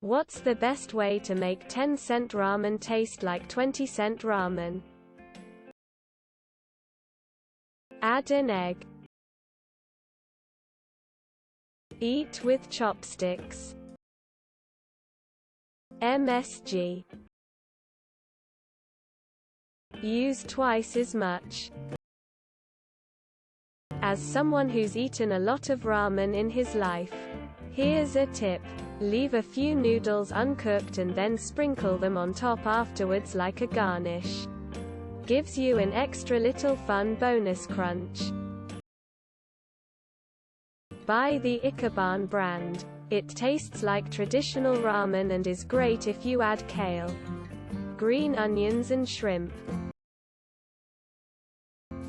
What's the best way to make 10-cent ramen taste like 20-cent ramen? Add an egg. Eat with chopsticks. MSG. Use twice as much. As someone who's eaten a lot of ramen in his life, here's a tip. Leave a few noodles uncooked and then sprinkle them on top afterwards like a garnish. Gives you an extra little fun bonus crunch. Buy the Ikeban brand. It tastes like traditional ramen and is great if you add kale, green onions and shrimp.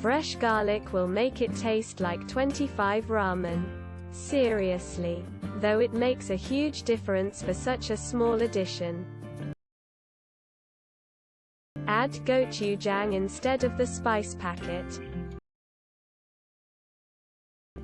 Fresh garlic will make it taste like 25 ramen. Seriously. Though it makes a huge difference for such a small addition. Add gochujang instead of the spice packet.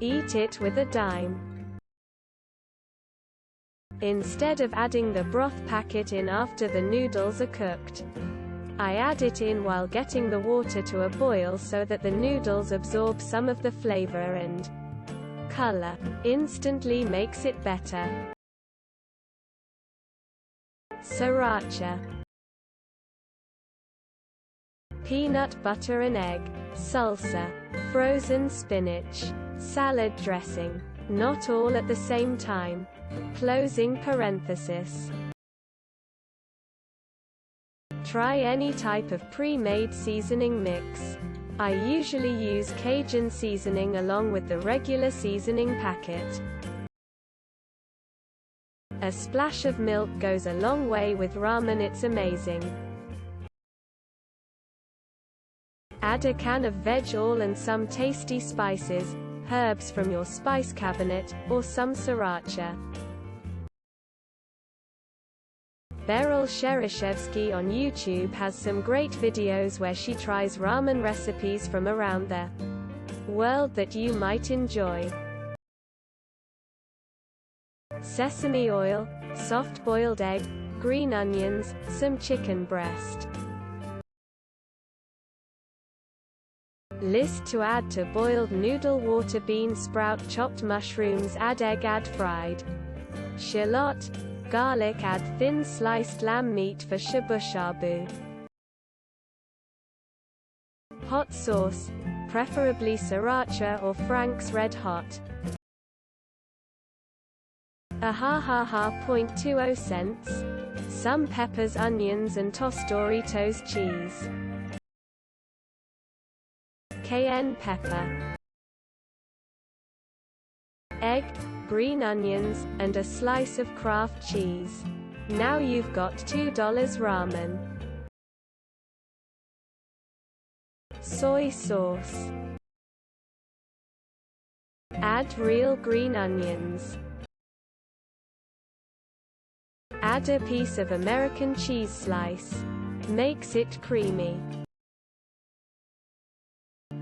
Eat it with a dime. Instead of adding the broth packet in after the noodles are cooked, I add it in while getting the water to a boil so that the noodles absorb some of the flavor and color. Instantly makes it better. Sriracha. Peanut butter and egg. Salsa. Frozen spinach. Salad dressing. Not all at the same time. Closing parenthesis. Try any type of pre-made seasoning mix. I usually use Cajun seasoning along with the regular seasoning packet. A splash of milk goes a long way with ramen, it's amazing. Add a can of veg oil and some tasty spices, herbs from your spice cabinet, or some sriracha. Beryl Shereshevsky on YouTube has some great videos where she tries ramen recipes from around the world that you might enjoy. Sesame oil, soft-boiled egg, green onions, some chicken breast. List to add to boiled noodle water, bean sprout, chopped mushrooms, add egg, add fried shallot, garlic, add thin sliced lamb meat for shabu shabu. Hot sauce, preferably sriracha or Frank's Red Hot. Ha 0.20 cents. Some peppers, onions and tossed Doritos cheese. Cayenne pepper. Egg, green onions, and a slice of Kraft cheese. Now you've got $2 ramen. Soy sauce. Add real green onions. Add a piece of American cheese slice. Makes it creamy.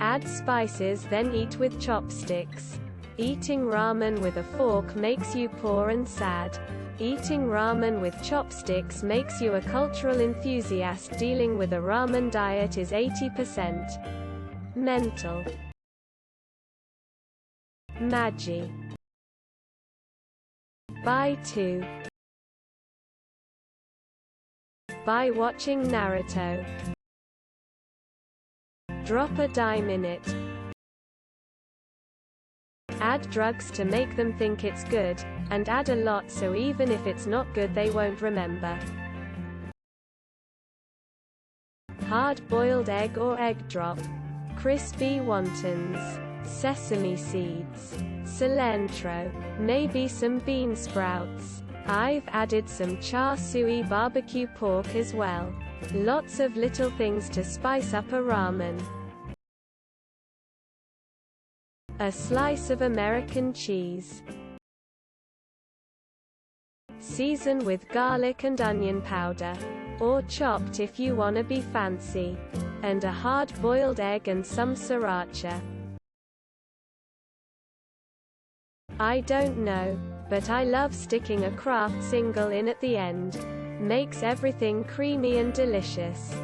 Add spices, then eat with chopsticks. Eating ramen with a fork makes you poor and sad. Eating ramen with chopsticks makes you a cultural enthusiast. Dealing with a ramen diet is 80% mental. Magi. Buy 2. By watching Naruto. Drop a dime in it. Add drugs to make them think it's good, and add a lot so even if it's not good they won't remember. Hard-boiled egg or egg drop. Crispy wontons. Sesame seeds. Cilantro. Maybe some bean sprouts. I've added some char siu barbecue pork as well. Lots of little things to spice up a ramen. A slice of American cheese. Season with garlic and onion powder, or chopped if you wanna be fancy. And a hard-boiled egg and some sriracha. I don't know. but I love sticking a Kraft single in at the end. Makes everything creamy and delicious.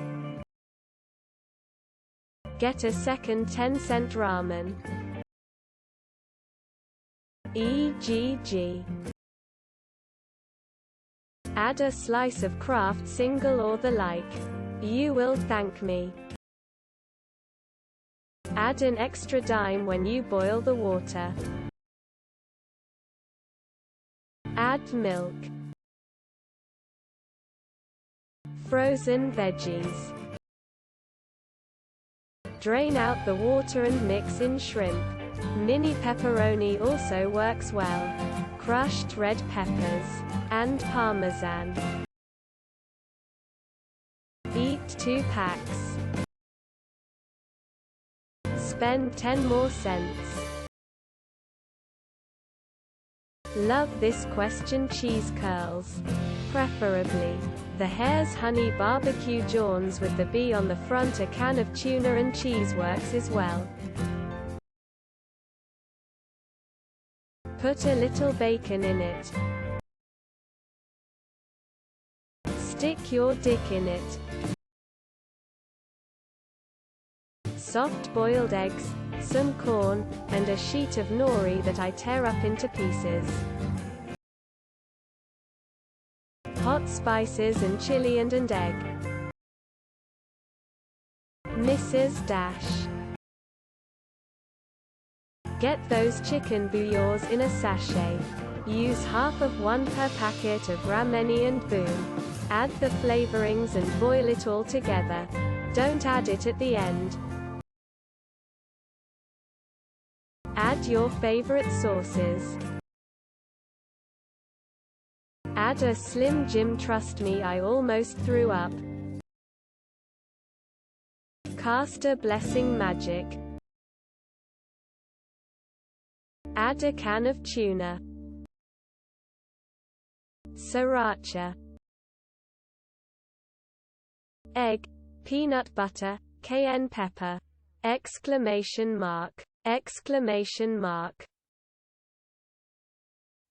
Get a second 10-cent ramen. EGG. Add a slice of Kraft single or the like. You will thank me. Add an extra dime when you boil the water. Add milk. Frozen veggies. Drain out the water and mix in shrimp. Mini pepperoni also works well. Crushed red peppers. And parmesan. Eat 2 packs. Spend 10 more cents. Love this question. Cheese curls. Preferably. The Hare's Honey Barbecue Johns with the bee on the front. A can of tuna and cheese works as well. Put a little bacon in it. Stick your dick in it. Soft boiled eggs, some corn, and a sheet of nori that I tear up into pieces. Hot spices and chili and an egg. Mrs. Dash. Get those chicken bouillons in a sachet. Use half of one per packet of rameni and boom. Add the flavorings and boil it all together. Don't add it at the end. Add your favorite sauces. Add a Slim Jim. Trust me, I almost threw up. Cast a blessing magic. Add a can of tuna. Sriracha. Egg, peanut butter, cayenne pepper. Exclamation mark. Exclamation mark.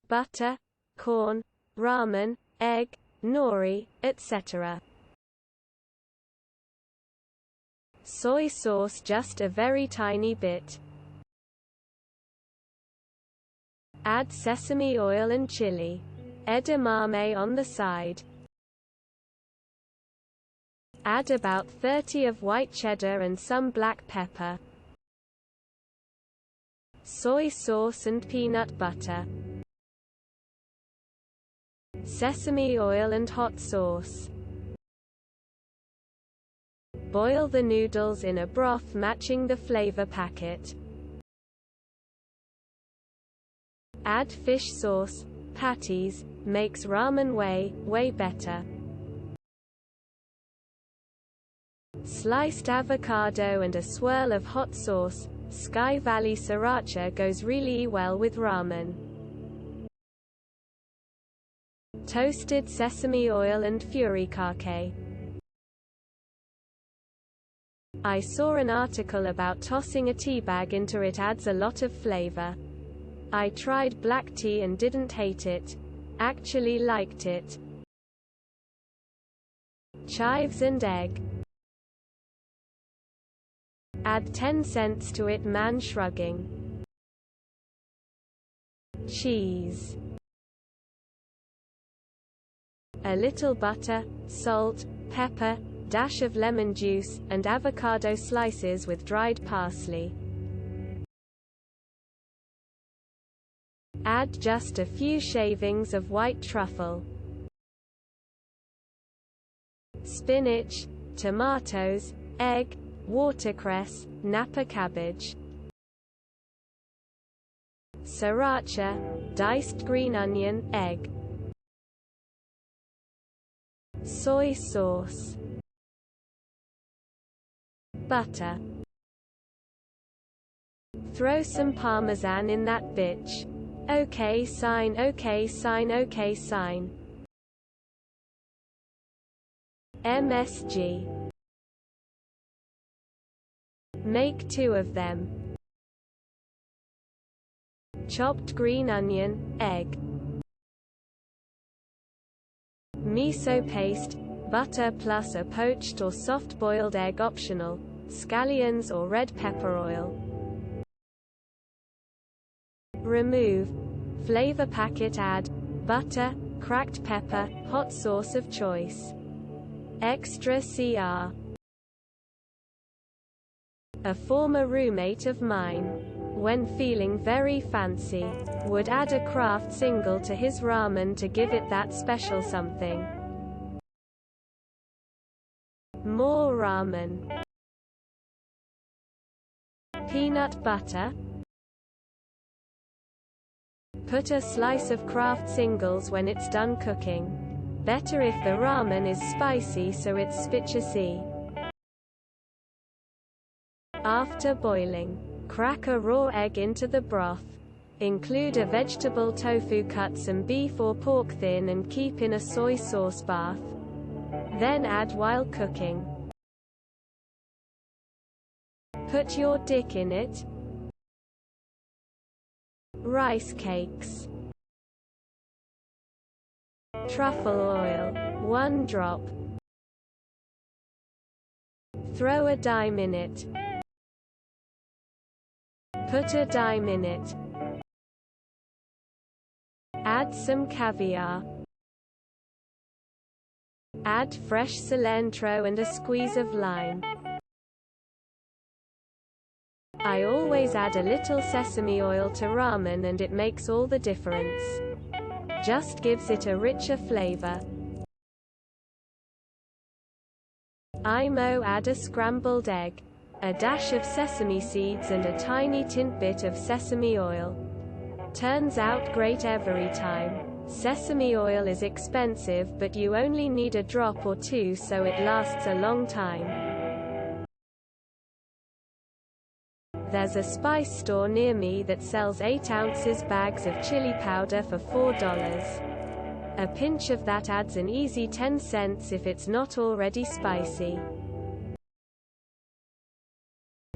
Butter, corn, ramen, egg, nori, etc. Soy sauce, just a very tiny bit. Add sesame oil and chili. Edamame on the side. Add about 30 of white cheddar and some black pepper. Soy sauce and peanut butter. Sesame oil and hot sauce. Boil the noodles in a broth matching the flavor packet. Add fish sauce, patties, makes ramen way better. Sliced avocado and a swirl of hot sauce. Sky Valley sriracha goes really well with ramen. Toasted sesame oil and furikake. I saw an article about tossing a tea bag into it adds a lot of flavor. I tried black tea and didn't hate it. Actually liked it. Chives and egg. Add 10 cents to it. Man shrugging. Cheese. A little butter, salt, pepper, dash of lemon juice, and avocado slices with dried parsley. Add just a few shavings of white truffle. Spinach, tomatoes, egg, watercress, Napa cabbage. Sriracha, diced green onion, egg. Soy sauce. Butter. Throw some parmesan in that bitch. Okay sign, okay sign, okay sign. MSG. Make 2 of them. Chopped green onion, egg. miso paste, butter plus a poached or soft-boiled egg optional, scallions or red pepper oil. Remove. Flavor packet add, butter, cracked pepper, hot sauce of choice. Extra CR. A former roommate of mine, when feeling very fancy, would add a Kraft single to his ramen to give it that special something. More ramen. Peanut butter. Put a slice of Kraft singles when it's done cooking. Better if the ramen is spicy so it's spicy. After boiling, crack a raw egg into the broth. Include a vegetable tofu, cut some beef or pork thin and keep in a soy sauce bath. Then add while cooking. Put your dick in it. Rice cakes. Truffle oil, 1 drop. Throw a dime in it. Put a dime in it. Add some caviar. Add fresh cilantro and a squeeze of lime. I always add a little sesame oil to ramen and it makes all the difference. Just gives it a richer flavor. IMO, add a scrambled egg, a dash of sesame seeds and a tiny tint bit of sesame oil. Turns out great every time. Sesame oil is expensive, but you only need a drop or two so it lasts a long time. There's a spice store near me that sells 8 ounces bags of chili powder for $4. A pinch of that adds an easy 10 cents if it's not already spicy.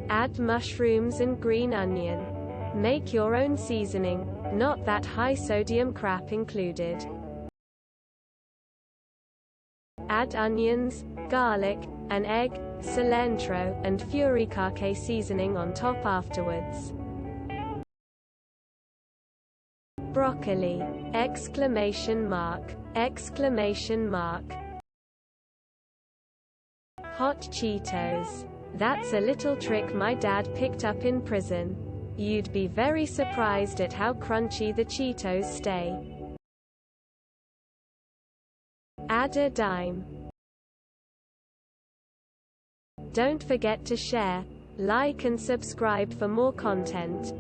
Add mushrooms and green onion. Make your own seasoning, not that high sodium crap included. Add onions, garlic, an egg, cilantro, and furikake seasoning on top afterwards. Broccoli! Exclamation mark! Exclamation mark! Hot Cheetos. That's a little trick my dad picked up in prison. You'd be very surprised at how crunchy the Cheetos stay. Add a dime. Don't forget to share, like and subscribe for more content.